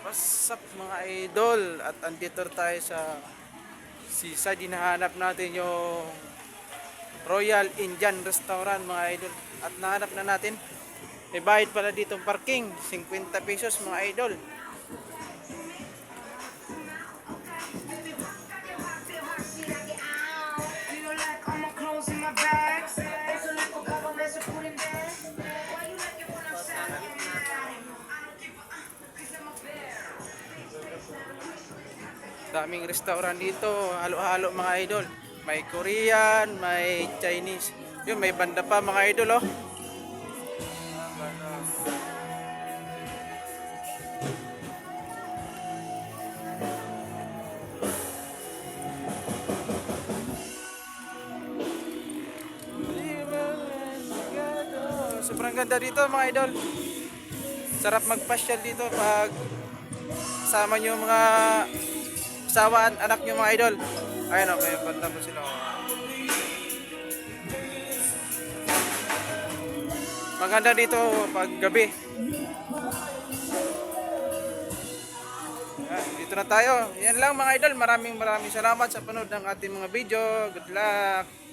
What's up mga idol? At andito tayo sa seaside. Hinahanap natin yung Royal Indian Restaurant mga idol. At nahanap na natin. May bayad pala ditong parking. 50 pesos mga idol. Daming restaurant dito. Halo-halo mga idol. May Korean, may Chinese. Yun, may banda pa mga idol oh. Sobrang ganda dito mga idol. Sarap magpasyal dito pag kasama nyo mga asawa at anak nyo mga idol. Ayun o, may banda mo sila. Maganda dito pag gabi. Dito na tayo. Yan lang mga idol. Maraming salamat sa panood ng ating mga video. Good luck.